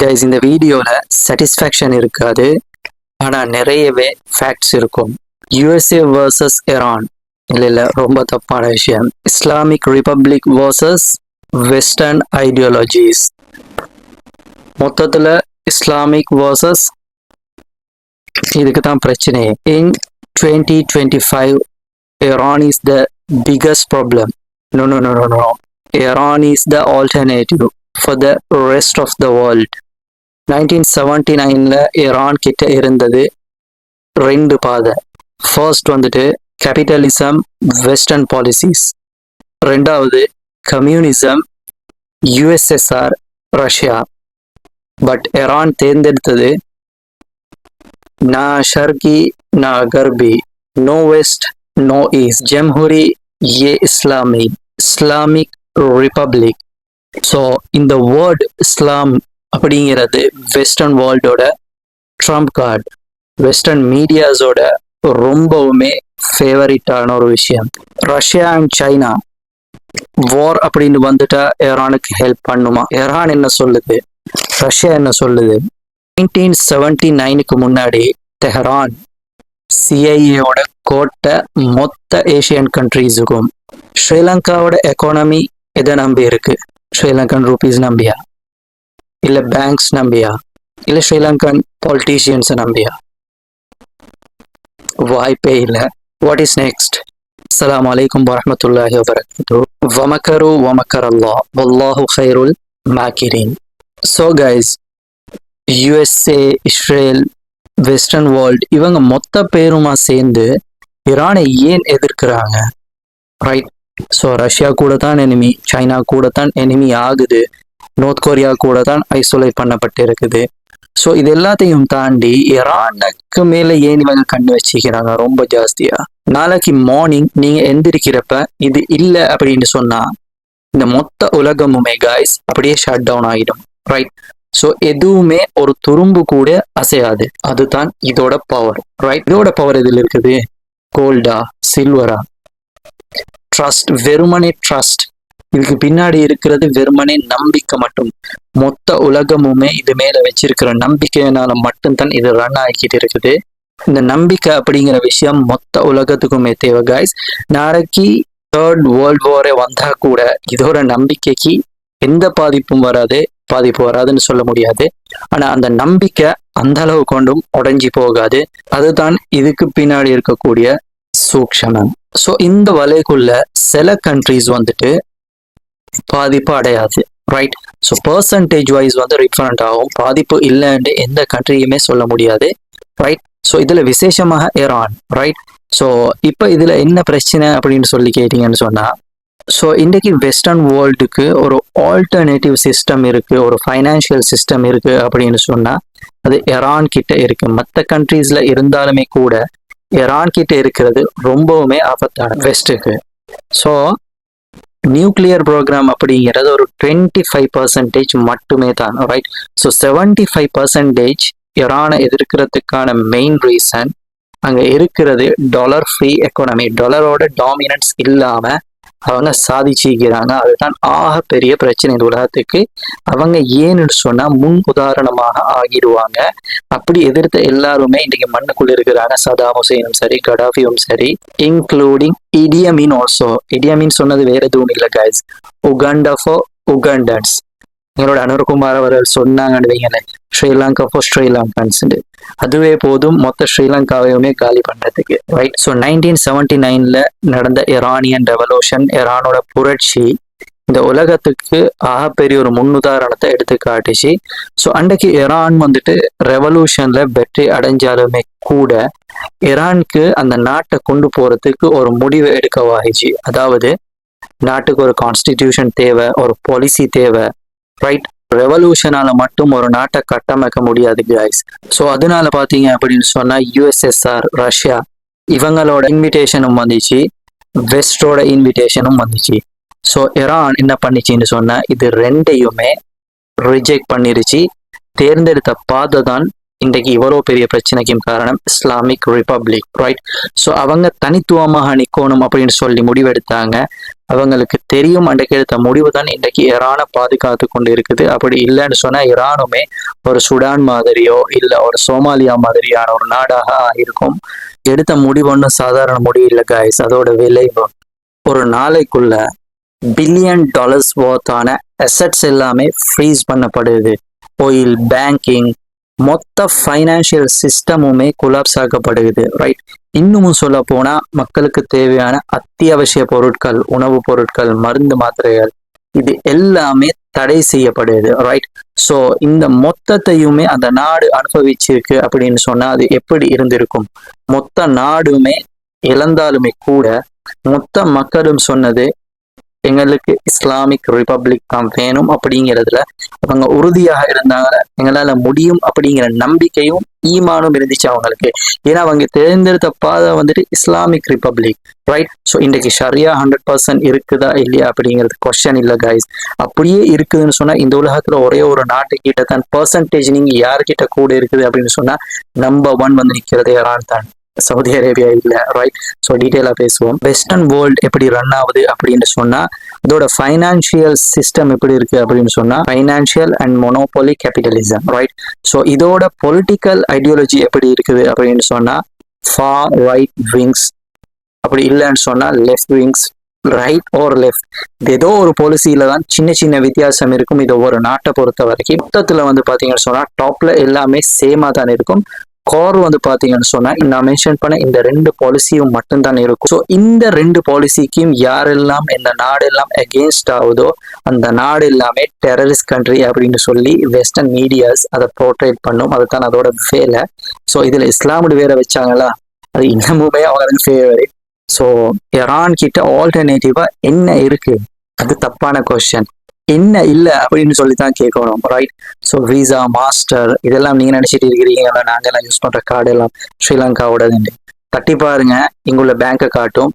Guys, இந்த வீடியோல satisfaction இருக்காது, ஆனா நிறையவே ஃபேக்ட்ஸ் இருக்கும். யுஎஸ்ஏ வர்சஸ் ஈரான், இல்ல ரொம்ப தப்பான விஷயம். Islamic republic versus western ideologies. மொத்தத்துல இஸ்லாமிக் வர்சஸ், இதுக்கு தான் பிரச்சனை. இன் 2025 Iran is the biggest problem. No. Iran is the alternative for the rest of the world. 1979ல ஈரான் கிட்ட இருந்தது ரெண்டு பாதை. ஃபர்ஸ்ட் வந்துட்டு கேபிட்டலிசம், வெஸ்டர்ன் பாலிசிஸ். ரெண்டாவது communism, USSR, Russia. But Iran தேர்ந்தெடுத்தது நா ஷர்கி நா கர்பி, நோ வெஸ்ட் நோ ஈஸ்ட், ஜம்ஹூரி ஏ இஸ்லாமி, இஸ்லாமிக் ரிபப்ளிக். ஸோ இந்த வேர்ட் இஸ்லாம் அப்படிங்கிறது வெஸ்டர்ன் வேர்ல்டோட ட்ரம்ப் கார்டு, வெஸ்டர்ன் மீடியாஸோட ரொம்பவுமே ஃபேவரட்டான ஒரு விஷயம். ரஷ்யா அண்ட் சைனா வார் அப்படின்னு வந்துட்டா ஈரானுக்கு ஹெல்ப் பண்ணுமா? ஈரான் என்ன சொல்லுது, ரஷ்யா என்ன சொல்லுது? 1979க்கு முன்னாடி தெஹரான் சிஐஏயோட கோட்டை மொத்த ஏஷியன் கண்ட்ரீஸுக்கும். ஸ்ரீலங்காவோட எக்கானமி எதை நம்பி இருக்கு? ஸ்ரீலங்கன் ரூபீஸ் நம்பியா, இல்ல பேங்க்ஸ் நம்பியா, இல்ல ஸ்ரீலங்கன் பாலிட்டிஷியன்ஸ் நம்பியா? வாய்ப்பே இல்லை. What is next? அஸ்ஸலாமு அலைக்கும் வரஹ்மத்துல்லாஹி வபரகாத்துஹு. வமக்கரு வமக்கரல்லாஹ் வல்லாஹு கைருல் மாக்கிரீன். So guys, USA, Israel, western world இவங்க மொத்த பேருமா சேர்ந்து ஈரானை ஏன் எதிர்க்கிறாங்க? ரைட். ஸோ ரஷ்யா கூட தான் எனிமி, சைனா கூட தான் எனிமி ஆகுது, நார்த் கொரியா கூட தான் ஐசோலேட் பண்ணப்பட்டு இருக்குது. ஸோ இது எல்லாத்தையும் தாண்டி ஈரானுக்கு மேலே ஏன் இவங்க கண்ணு வச்சுக்கிறாங்க ரொம்ப ஜாஸ்தியா? நாளைக்கு மார்னிங் நீங்க எந்திரிக்கிறப்ப இது இல்லை அப்படின்னு சொன்னா இந்த மொத்த உலகமுமே காய்ஸ் அப்படியே ஷட் டவுன் ஆகிடும். ரைட். ஸோ எதுவுமே ஒரு துரும்பு கூட அசையாது. அதுதான் இதோட பவர். ரைட். இதோட பவர் எதில் இருக்குது? கோல்டா, சில்வரா? ட்ரஸ்ட், வெறுமனே ட்ரஸ்ட். இதுக்கு பின்னாடி இருக்கிறது வெறுமனே நம்பிக்கை மட்டும். மொத்த உலகமுமே இது மேல வச்சிருக்கிற நம்பிக்கையினால மட்டும்தான் இது ரன் ஆகிக்கிட்டு இருக்குது. இந்த நம்பிக்கை அப்படிங்கிற விஷயம் மொத்த உலகத்துக்குமே தேவை காய்ஸ். நாளைக்கு தேர்ட் வேர்ல்ட் வாரே வந்தா கூட இதோட நம்பிக்கைக்கு எந்த பாதிப்பும் வராது. பாதிப்பு வராதுன்னு சொல்ல முடியாது, ஆனா அந்த நம்பிக்கை அந்த அளவு கொண்டும் உடைஞ்சி போகாது. அதுதான் இதுக்கு பின்னாடி இருக்கக்கூடிய சூக்ஷமம். ஸோ இந்த வலைக்குள்ள சில கண்ட்ரிஸ் வந்துட்டு பாதிப்பு அடையாது. ரைட். ஸோ பர்சன்டேஜ் வைஸ் வந்து டிஃபரெண்ட் ஆகும். பாதிப்பு இல்லைன்னு எந்த கண்ட்ரியுமே சொல்ல முடியாது. ரைட். ஸோ இதுல விசேஷமாக ஈரான். ரைட். ஸோ இப்போ இதுல என்ன பிரச்சனை அப்படின்னு சொல்லி கேட்டீங்கன்னு சொன்னா, ஸோ இன்றைக்கு வெஸ்டர்ன் வேர்ல்டுக்கு ஒரு ஆல்டர்னேட்டிவ் சிஸ்டம் இருக்கு, ஒரு ஃபைனான்சியல் சிஸ்டம் இருக்கு அப்படின்னு சொன்னா அது ஈரான் கிட்ட இருக்கு. மற்ற கண்ட்ரீஸ்ல இருந்தாலுமே கூட ஈரான் கிட்ட இருக்கிறது ரொம்பவுமே ஆபத்தான வெஸ்ட்டுக்கு. ஸோ நியூக்ளியர் ப்ரோக்ராம் அப்படிங்கிறது ஒரு 25% மட்டுமே தான். ரைட். ஸோ 75% ஈரானை எதிர்க்கிறதுக்கான மெயின் ரீசன் அங்க இருக்கிறது டாலர் ஃப்ரீ எக்கானமி. டாலரோட டாமினன்ஸ் இல்லாம அவங்க சாதிச்சுக்கிறாங்க. அதுதான் ஆக பெரிய பிரச்சனை இந்த உலகத்துக்கு. அவங்க ஏன்னு சொன்னா முன் உதாரணமாக ஆகிடுவாங்க. அப்படி எதிர்த்த எல்லாருமே இன்னைக்கு மண்ணுக்குள்ள இருக்கிறாங்க. சதாம் ஹுசைனும் சரி, கடாஃபியும் சரி, இன்க்ளூடிங் இடி அமீன் ஆல்சோ. இடி அமீன் சொன்னது வேற எதுவும் இல்லை கைஸ், உகாண்டா ஃபார் உகாண்டன்ஸ். எங்களோட அனுர்குமார் அவர்கள் சொன்னாங்கன்னு வைங்களேன், ஸ்ரீலங்கா ஃபார் ஸ்ரீலங்கன்ஸ். அதுவே போதும் மொத்த ஸ்ரீலங்காவையுமே காலி பண்றதுக்கு. ரைட். ஸோ 1979ல நடந்த ஈரானியன் ரெவல்யூஷன், ஈரானோட புரட்சி இந்த உலகத்துக்கு ஆகப்பெரிய ஒரு முன்னுதாரணத்தை எடுத்து காட்டுச்சு. ஸோ அன்றைக்கு ஈரான் வந்துட்டு ரெவல்யூஷன்ல வெற்றி அடைஞ்சாலுமே கூட ஈரானுக்கு அந்த நாட்டை கொண்டு போறதுக்கு ஒரு முடிவை எடுக்கவாகிச்சு. அதாவது நாட்டுக்கு ஒரு கான்ஸ்டிடியூஷன் தேவை, ஒரு பாலிசி தேவை. ரைட். ரெவல்யூஷனால மட்டும் ஒரு நாட்டை கட்டமைக்க முடியாது கைஸ். ஸோ அதனால பாத்தீங்க அப்படின்னு சொன்னா யுஎஸ்எஸ்ஆர், ரஷ்யா இவங்களோட இன்விடேஷனும் வந்துச்சு, வெஸ்டோட இன்விடேஷனும் வந்துச்சு. ஸோ ஈரான் என்ன பண்ணிச்சுன்னு சொன்னா இது ரெண்டையுமே ரிஜெக்ட் பண்ணிருச்சு. தேர்ந்தெடுத்த பாதை தான் இன்றைக்கு இவ்வளவு பெரிய பிரச்சனைக்கும் காரணம் இஸ்லாமிக் ரிபப்ளிக், ரைட்? ஸோ அவங்க தனித்துவமாக நிக்கணும் அப்படின்னு சொல்லி முடிவெடுத்தாங்க. அவங்களுக்கு தெரியும் அன்றைக்கு எடுத்த முடிவு தான் இன்றைக்கு ஈரானை பாதுகாத்து கொண்டு இருக்குது. அப்படி இல்லைன்னு சொன்னா ஈரானுமே ஒரு சுடான் மாதிரியோ இல்ல ஒரு சோமாலியா மாதிரியான ஒரு நாடாக இருக்கும். எடுத்த முடிவு ஒன்றும் சாதாரண முடிவு இல்லை காய்ஸ். அதோட விளைவு ஒரு நாளைக்குள்ள $1 பில்லியன் worth-ஆன அசெட்ஸ் எல்லாமே ஃப்ரீஸ் பண்ணப்படுது. ஆயில், பேங்கிங், மொத்த ஃபைனான்சியல் சிஸ்டமுமே கொலாப்ஸ் ஆக்கப்படுது, ரைட்? இன்னமும் சொல்ல போனா மக்களுக்கு தேவையான அத்தியாவசிய பொருட்கள், உணவுப் பொருட்கள், மருந்து மாத்திரைகள் இது எல்லாமே தடை செய்யப்படுது, ரைட்? ஸோ இந்த மொத்தத்தையுமே அந்த நாடு அனுபவிச்சிருக்கு அப்படின்னு சொன்னா அது எப்படி இருந்திருக்கும்? மொத்த நாடுமே இழந்தாலுமே கூட மொத்த மக்களும் சொன்னது எங்களுக்கு இஸ்லாமிக் ரிபப்ளிக் தான் வேணும் அப்படிங்கிறதுல அவங்க உறுதியாக இருந்தாங்க. எங்களால முடியும் அப்படிங்கிற நம்பிக்கையும் ஈமானும் இருந்துச்சு அவங்களுக்கு. ஏன்னா அவங்க தேர்ந்தெடுத்த பாதை வந்துட்டு இஸ்லாமிக் ரிபப்ளிக், ரைட்? ஸோ இன்றைக்கு ஷரியா 100% இருக்குதா இல்லையா அப்படிங்கிறது கொஸ்டின் இல்லை கைஸ். அப்படியே இருக்குதுன்னு சொன்னா இந்த உலகத்துல ஒரே ஒரு நாட்டுக்கிட்ட தான் பர்சன்டேஜ் நீங்க யாருக்கிட்ட கூட இருக்குது அப்படின்னு சொன்னா நம்பர் 1 வந்து நிற்கிறது ஈரான் தான், சவுதி அரேபியா இல்ல, ரைட்? ஸோ டீட்டெயிலாக பேசுவோம். வெஸ்டர்ன் வேர்ல்டு எப்படி ரன் ஆகுது அப்படின்னு சொன்னா இதோட ஃபைனான்சியல் சிஸ்டம் எப்படி இருக்கு அப்படின்னு சொன்னா financial and monopoly capitalism, right? So இதோட பொலிட்டிக்கல் ஐடியாலஜி எப்படி இருக்குது அப்படின்னு சொன்னா ஃபார் ரைட் விங்ஸ், அப்படி இல்லைன்னு சொன்னா லெஃப்ட் விங்ஸ், ரைட் ஓர் லெஃப்ட். இது ஏதோ ஒரு பாலிசியில தான் சின்ன சின்ன வித்தியாசம் இருக்கும். இது ஒரு நாட்டை பொறுத்த வரைக்கும் மொத்தத்துல வந்து பாத்தீங்கன்னு சொன்னா டாப்ல எல்லாமே சேமா தான் இருக்கும். கோர் வந்து பாத்தீங்கன்னு சொன்னா நான் மென்ஷன் பண்ண இந்த 2 பாலிசியும் மட்டும்தான் இருக்கும். ஸோ இந்த 2 பாலிசிக்கும் யாரெல்லாம் இந்த நாடு எல்லாம் அகேன்ஸ்ட் ஆகுதோ அந்த நாடு எல்லாமே டெரரிஸ்ட் கண்ட்ரி அப்படின்னு சொல்லி வெஸ்டர்ன் மீடியாஸ் அதை போர்ட்ரேட் பண்ணும். அதுதான் அதோட வேலை. ஸோ இதுல இஸ்லாமுடைய வேற வச்சாங்களா, அது இன்னமுமே அவங்களுக்கு ஃபேவரட். ஸோ ஈரான் கிட்ட ஆல்டர்னேட்டிவா என்ன இருக்கு? அது தப்பான கொஸ்டின். என்ன இல்லை அப்படின்னு சொல்லி தான் கேட்கணும், ரைட்? ஸோ விசா, மாஸ்டர் இதெல்லாம் நீங்க நினைச்சிட்டு இருக்கிறீங்களா நாங்கெல்லாம் யூஸ் பண்ற கார்டு எல்லாம் ஸ்ரீலங்காவோட தட்டி பாருங்க, இங்குள்ள பேங்கை காட்டும்.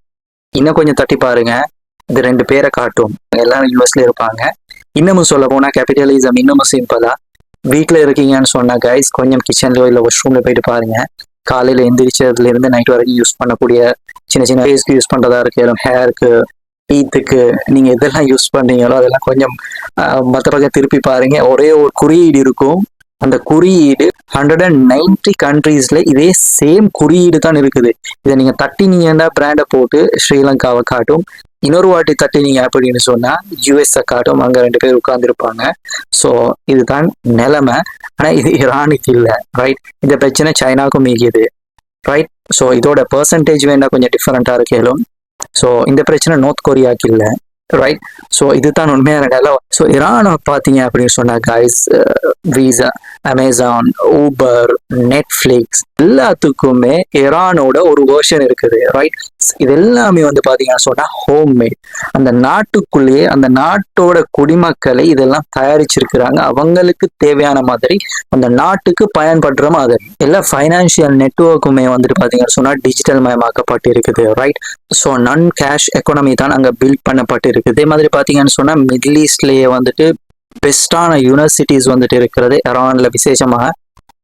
இன்னும் கொஞ்சம் தட்டி பாருங்க, இது 2 பேரை காட்டும். எல்லாரும் யூஎஸ்ல இருப்பாங்க. இன்னமும் சொல்ல போனா கேபிட்டலிசம் இன்னமும் சிம்பிளா. வீக்ல இருக்கீங்கன்னு சொன்னா கைஸ் கொஞ்சம் கிச்சன்லயோ இல்லை வாஷ்ரூம்ல போயிட்டு பாருங்க. காலையில எந்திரிச்சதுல இருந்து நைட் வரைக்கும் யூஸ் பண்ணக்கூடிய சின்ன சின்ன ஃபேஸ்க்கு யூஸ் பண்றதா இருக்கு, ஹேருக்கு, டீத்துக்கு நீங்க எதெல்லாம் யூஸ் பண்றீங்களோ அதெல்லாம் கொஞ்சம் மற்ற பக்கம் திருப்பி பாருங்க. ஒரே ஒரு குறியீடு இருக்கும். அந்த குறியீடு 190 கண்ட்ரீஸ்ல இதே சேம் குறியீடு தான் இருக்குது. இதை நீங்க தட்டினீங்கன்னா பிராண்டை போட்டு ஸ்ரீலங்காவை காட்டும். இன்னொரு வாட்டி தட்டினீங்க அப்படின்னு சொன்னா யூஎஸ் காட்டும். அங்க 2 பேர் உட்கார்ந்துருப்பாங்க. ஸோ இதுதான் நிலைமை. ஆனா இது ஈரானுக்கு இல்லை, ரைட்? இந்த பிரச்சனை சைனாவுக்கும் மீகியது, ரைட்? ஸோ இதோட பெர்சன்டேஜ் வேணா கொஞ்சம் டிஃபரெண்டா இருக்கேலும். ஸோ இந்த பிரச்சனை நார்த் கொரியாவுக்கு இல்லை, ரைட்? ஸோ இதுதான் உண்மையான நிலை. ஸோ ஈரானை பார்த்தீங்க அப்படின்னு சொன்னா guys visa, Amazon, Uber, Netflix எல்லாத்துக்குமே ஈரானோட ஒரு வேர்ஷன் இருக்குது, ரைட்? இது எல்லாமே வந்து பாத்தீங்கன்னா சொன்னா ஹோம் மேட். அந்த நாட்டுக்குள்ளேயே அந்த நாட்டோட குடிமக்களை இதெல்லாம் தயாரிச்சிருக்கிறாங்க. அவங்களுக்கு தேவையான மாதிரி அந்த நாட்டுக்கு பயன்படுற மாதிரி எல்லா ஃபைனான்சியல் நெட்வொர்க்குமே வந்துட்டு பாத்தீங்கன்னா சொன்னா டிஜிட்டல் மயமாக்கப்பட்டு இருக்குது, ரைட்? ஸோ நான் கேஷ் எக்கானமி தான் அங்க பில்ட் பண்ணப்பட்டு இருக்குது. இதே மாதிரி பாத்தீங்கன்னு சொன்னா மிடில் ஈஸ்ட்லயே வந்துட்டு பெஸ்டான யூனிவர்சிட்டிஸ் வந்துட்டு இருக்கிறது ஈரான்ல, விசேஷமாக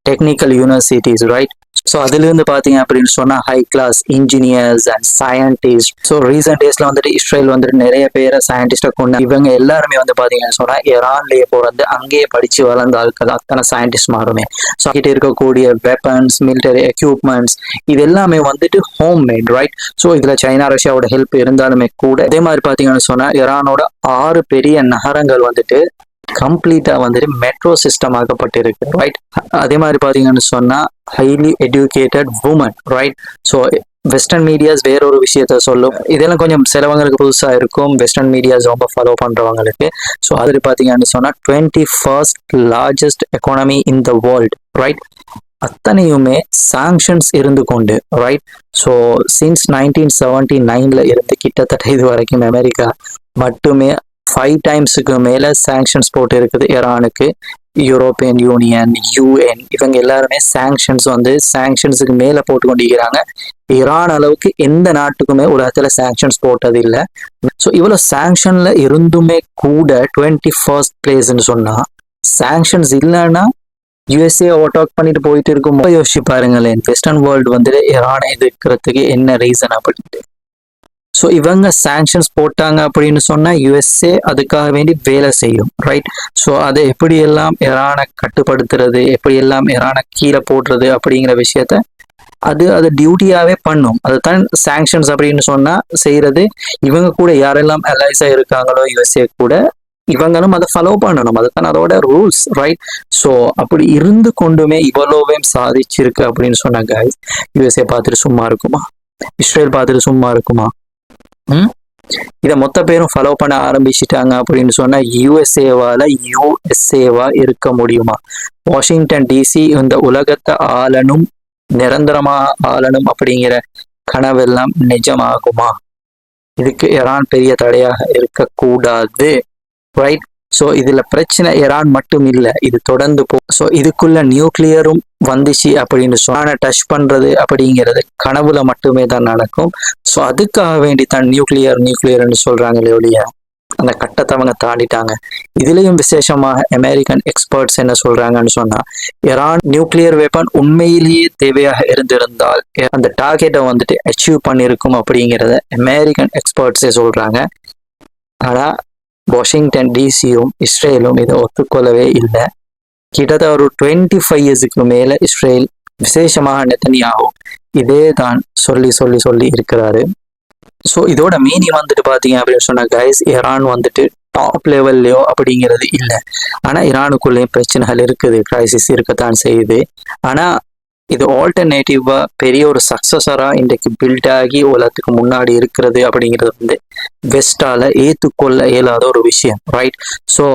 டெக்னிக்கல் யூனிவர்சிட்டிஸ், ரைட்? ஸோ அதுல இருந்து பாத்தீங்க அப்படின்னு சொன்னா high class engineers and scientist. So recent டேஸ்ல வந்துட்டு இஸ்ரேல் வந்துட்டு நிறைய பேரை சயின்டிஸ்டை கொண்டு இவங்க எல்லாருமே வந்து பாத்தீங்கன்னு சொன்னா ஈரான்லயே பிறந்து அங்கேயே படிச்சு வளர்ந்த ஆட்கள் அத்தனை சயின்டிஸ்ட் மாறுமே. ஸோ கிட்ட இருக்கக்கூடிய வெப்பன்ஸ், மிலிட்டரி எக்யூப்மெண்ட்ஸ் இது எல்லாமே வந்துட்டு ஹோம் மேட், ரைட்? ஸோ இதுல சைனா, ரஷ்யாவோட ஹெல்ப் இருந்தாலுமே கூட இதே மாதிரி பாத்தீங்கன்னு சொன்னா ஈரானோட 6 பெரிய நகரங்கள் வந்துட்டு கம்ப்ளீட்டா வந்துட்டு மெட்ரோ சிஸ்டம் ஆக்கப்பட்டிருக்கு, ரைட்? அதே மாதிரி பாத்தீங்கன்னு சொன்னா highly educated woman, right? So western medias வேறொரு விஷயத்த சொல்லும். இதெல்லாம் கொஞ்சம் சிலவங்களுக்கு புதுசா இருக்கும், வெஸ்டர்ன் மீடியாஸ் ரொம்ப ஃபாலோ பண்றவங்களுக்கு. ஸோ அது பாத்தீங்கன்னு சொன்னா 21st largest economy in the world, right? அத்தனையுமே சாங்ஷன்ஸ் இருந்து கொண்டு, ரைட்? ஸோ சின்ஸ் 1979ல இருந்து கிட்டத்தட்ட இது வரைக்கும் அமெரிக்கா மட்டுமே 5 டைம்ஸுக்கு மேல சாங்ஷன்ஸ் போட்டு இருக்குது ஈரானுக்கு. யூரோப்பியன் யூனியன், யூஎன் இவங்க எல்லாருமே சாங்ஷன்ஸுக்கு மேல போட்டு கொண்டிருக்கிறாங்க. ஈரான் அளவுக்கு எந்த நாட்டுக்குமே உலகத்துல சாங்ஷன்ஸ் போட்டது இல்லை. ஸோ இவ்வளவு சாங்ஷன்ல இருந்துமே கூட 21st பிளேஸ்ன்னு சொன்னா சாங்ஷன்ஸ் இல்லைன்னா யுஎஸ்ஏ ஓவர்டாக் பண்ணிட்டு போயிட்டு இருக்கும் யோசிச்சு பாருங்களேன், வெஸ்டர்ன் வேர்ல்டு வந்துட்டு ஈரானை எதிர்க்கிறதுக்கு என்ன ரீசன் அப்படின்ட்டு. ஸோ இவங்க சாங்ஷன்ஸ் போட்டாங்க அப்படின்னு சொன்னா யுஎஸ்ஏ அதுக்காக வேண்டி வேலை செய்யும், ரைட்? ஸோ அதை எப்படியெல்லாம் ஈரானை கட்டுப்படுத்துறது, எப்படியெல்லாம் ஈரானை கீழே போடுறது அப்படிங்கிற விஷயத்த அது டியூட்டியாவே பண்ணும். அதுதான் சாங்ஷன்ஸ் அப்படின்னு சொன்னா செய்யறது. இவங்க கூட யாரெல்லாம் அலைஸா இருக்காங்களோ யுஎஸ்ஏ கூட, இவங்களும் அதை ஃபாலோ பண்ணணும். அதுதான் அதோட ரூல்ஸ், ரைட்? ஸோ அப்படி இருந்து கொண்டுமே இவ்வளோவே சாதிச்சிருக்கு அப்படின்னு சொன்னாங்க. யுஎஸ்ஏ பார்த்துட்டு சும்மா இருக்குமா? இஸ்ரேல் பார்த்துட்டு சும்மா இருக்குமா? இதை மொத்த பேரும் ஃபாலோ பண்ண ஆரம்பிச்சிட்டாங்க அப்படின்னு சொன்னா யுஎஸ்ஏவா இருக்க முடியுமா? வாஷிங்டன் டிசி இந்த உலகத்தை ஆளணும், நிரந்தரமா ஆளணும் அப்படிங்கிற கனவெல்லாம் நிஜமாகுமா? இதுக்கு ஈரான் பெரிய தடையாக இருக்கக்கூடாது, ரைட்? ஸோ இதுல பிரச்சனை ஈரான் மட்டும் இல்லை, இது தொடர்ந்து ஸோ இதுக்குள்ள நியூக்ளியரும் வந்துச்சு அப்படின்னு சொன்ன டச் பண்றது அப்படிங்கிறது கனவுல மட்டுமே தான் நடக்கும். ஸோ அதுக்காக வேண்டி தான் நியூக்ளியர்னு சொல்றாங்களே ஒழிய அந்த கட்டத்தை அவங்க தாண்டிட்டாங்க. இதுலயும் விசேஷமாக அமெரிக்கன் எக்ஸ்பர்ட்ஸ் என்ன சொல்றாங்கன்னு சொன்னா, ஈரான் நியூக்ளியர் வெப்பன் உண்மையிலேயே தேவையாக இருந்திருந்தால் அந்த டார்கெட்டை வந்துட்டு அச்சீவ் பண்ணிருக்கும் அப்படிங்கிறத அமெரிக்கன் எக்ஸ்பர்ட்ஸே சொல்றாங்க. ஆனா வாஷிங்டன் டிசியும் இஸ்ரேலும் இதை ஒத்துக்கொள்ளவே இல்லை. கிட்டத்தட்ட ஒரு 25 இயர்ஸுக்கு மேல இஸ்ரேல், விசேஷமாக நெத்தனியாஹு இதே தான் சொல்லி இருக்கிறாரு. ஸோ இதோட மீனிங் வந்துட்டு பாத்தீங்க அப்படின்னு சொன்னா கைஸ், ஈரான் வந்துட்டு டாப் லெவல்லையோ அப்படிங்கிறது இல்லை. ஆனா ஈரானுக்குள்ளேயும் பிரச்சனைகள் இருக்குது, கிரைசிஸ் இருக்கத்தான் செய்யுது. ஆனா இது ஆல்டர்னேட்டிவா பெரிய ஒரு சக்சஸரா இன்றைக்கு பில்ட் ஆகி உலகத்துக்கு முன்னாடி இருக்கிறது அப்படிங்கிறது வந்து வெஸ்டால ஏற்றுக்கொள்ள இயலாத ஒரு விஷயம், ரைட்? ஸோ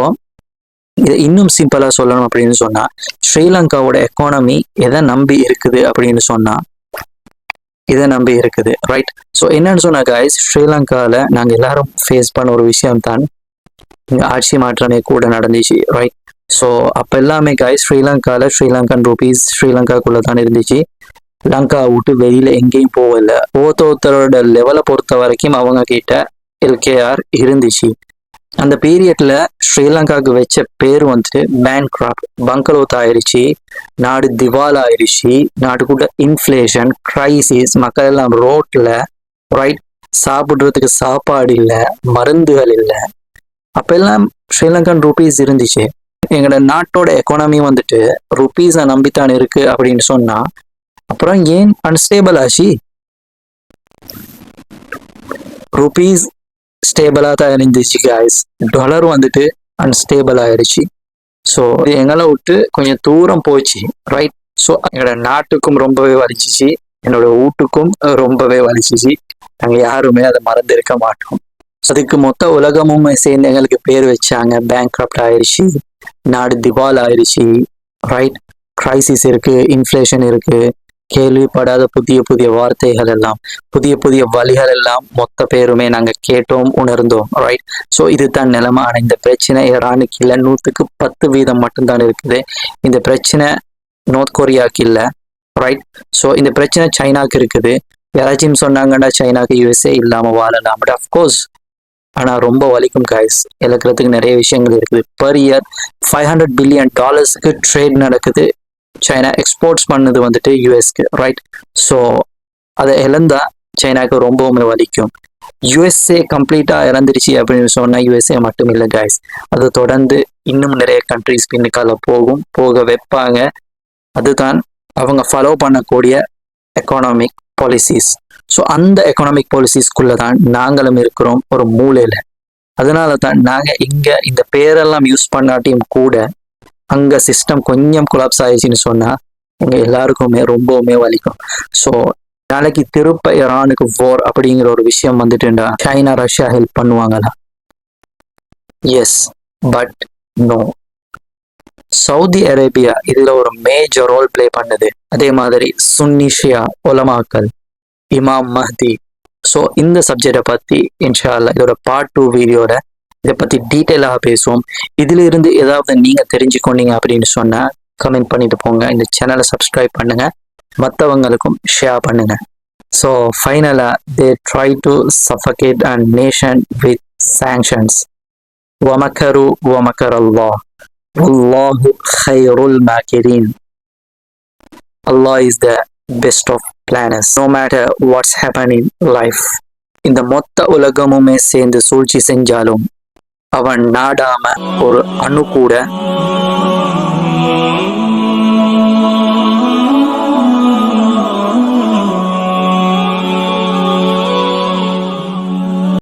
இதை இன்னும் சிம்பிளா சொல்லணும் அப்படின்னு சொன்னா, ஸ்ரீலங்காவோட எக்கானமி எதை நம்பி இருக்குது அப்படின்னு சொன்னா இதை நம்பி இருக்குது, ரைட்? ஸோ என்னன்னு சொன்னா கைஸ், ஸ்ரீலங்கால நாங்க எல்லாரும் ஃபேஸ் பண்ண ஒரு விஷயம் தான் இங்க ஆட்சி மாற்றமே கூட நடந்துச்சு, ரைட்? ஸோ அப்ப எல்லாமே கைஸ் ஸ்ரீலங்கால ஸ்ரீலங்கன் ரூபீஸ் ஸ்ரீலங்காக்குள்ள தான் இருந்துச்சு. லங்கா விட்டு வெளியில எங்கேயும் போகல. ஒருத்தரோட லெவலை பொறுத்த வரைக்கும் அவங்க கிட்ட எல்கேஆர் இருந்துச்சு. அந்த பீரியட்ல ஸ்ரீலங்காவுக்கு வச்ச பேர் வந்துட்டு பேங்க்ராப்ட், பங்கரோத் ஆயிடுச்சு, நாடு திவால் ஆயிடுச்சு, நாட்டுக்குள்ள இன்ஃபிளேஷன், கிரைசிஸ், மக்கள் எல்லாம் ரோட்ல, ரைட்? சாப்பிடுறதுக்கு சாப்பாடு இல்லை, மருந்துகள் இல்லை. அப்பெல்லாம் ஸ்ரீலங்கன் ரூபீஸ் இருந்துச்சு. எங்களோட நாட்டோட எக்கானமி வந்துட்டு ருபீஸை நம்பித்தான் இருக்கு அப்படின்னு சொன்னா அப்புறம் ஏன் அன்ஸ்டேபிள் ஆச்சு? ருபீஸ் ஸ்டேபிளா தான் இருந்துச்சு கைஸ், டாலர் வந்துட்டு அன்ஸ்டேபிள் ஆயிடுச்சு. ஸோ எங்களை விட்டு கொஞ்சம் தூரம் போச்சு, ரைட்? ஸோ எங்களோட நாட்டுக்கும் ரொம்பவே வலிச்சிச்சு, என்னோட வீட்டுக்கும் ரொம்பவே வலிச்சிச்சு. நாங்கள் யாருமே அதை மறந்து இருக்க மாட்டோம். அதுக்கு மொத்த உலகமும் சேர்ந்து எங்களுக்கு பேர் வச்சாங்க, பேங்க்ரப்ட் ஆயிடுச்சு, நாடு திவால் ஆயிடுச்சு, ரைட்? கிரைசிஸ் இருக்கு, இன்ஃபிளேஷன் இருக்கு, கேள்விப்படாத புதிய வார்த்தைகள் எல்லாம், புதிய வழிகள் எல்லாம் மொத்த பேருமே நாங்க கேட்டோம், உணர்ந்தோம், ரைட்? ஸோ இதுதான் நிலைமை. ஆனா இந்த பிரச்சனை ஈரானுக்கு இல்லை, 100% மட்டும்தான் இருக்குது. இந்த பிரச்சனை நார்த் கொரியாவுக்கு இல்லை, ரைட்? ஸோ இந்த பிரச்சனை சைனாக்கு இருக்குது. யாராச்சும் சொன்னாங்கன்னா சைனாக்கு யுஎஸ்ஏ இல்லாம வாழலாம், பட் அஃப்கோர்ஸ் ஆனா ரொம்ப வலிக்கும் கைஸ். இழக்கிறதுக்கு நிறைய விஷயங்கள் இருக்குது. பர் இயர் $500 பில்லியன் ட்ரேட் நடக்குது. சைனா எக்ஸ்போர்ட்ஸ் பண்ணது வந்துட்டு யூஎஸ்க்கு, ரைட்? ஸோ அதை இழந்தா சைனாக்கு ரொம்பவுமே வலிக்கும். யுஎஸ்ஏ கம்ப்ளீட்டா இறந்துருச்சு அப்படின்னு சொன்னா யுஎஸ்ஏ மட்டும் இல்லை கைஸ், அதை தொடர்ந்து இன்னும் நிறைய கண்ட்ரிஸ் பின்னுக்கால போக வைப்பாங்க. அதுதான் அவங்க ஃபாலோ பண்ணக்கூடிய எக்கானமிக் பாலிசிஸ். ஸோ அந்த எக்கனாமிக் பாலிசிஸ்குள்ள தான் நாங்களும் இருக்கிறோம், ஒரு மூலையில. அதனால தான் நாங்க இங்க இந்த பேரெல்லாம் யூஸ் பண்ணாட்டியும் கூட அங்க சிஸ்டம் கொஞ்சம் கொலாப்ஸ் ஆயிடுச்சுன்னு சொன்னா எங்க எல்லாருக்குமே ரொம்பவுமே வலிக்கும். ஸோ நாளைக்கு திருப்ப ஈரானுக்கு வார் அப்படிங்கிற ஒரு விஷயம் வந்துட்டுண்டா சைனா ரஷ்யா ஹெல்ப் பண்ணுவாங்களா? Yes, but no. Saudi Arabia இதுல ஒரு மேஜர் ரோல் பிளே பண்ணுது. அதே மாதிரி சுன்னி ஷியா உலமாக்கள், இமாம் மஹ்தி. ஸோ இந்த சப்ஜெக்டை பற்றி இன்ஷா அல்லாஹ் இதோட பார்ட் 2 வீடியோட இதை பற்றி டீட்டெயிலாக பேசுவோம். இதுல இருந்து ஏதாவது நீங்கள் தெரிஞ்சுக்கொண்டீங்க அப்படின்னு சொன்னால் கமெண்ட் பண்ணிட்டு போங்க. இந்த சேனலை சப்ஸ்கிரைப் பண்ணுங்க, மற்றவங்களுக்கும் ஷேர் பண்ணுங்க. ஸோ ஃபைனலாக they try to suffocate a nation with sanctions. வமக்கரு வமக்கர் அல்லாஹ். Wallahu khairul makirin. Allah is the best of planners. No matter what's happening in life. இந்த மொத்த உலகமுமே சேர்ந்து சூழ்ச்சி செஞ்சாலும் அவன் நாடாம ஒரு அணு கூட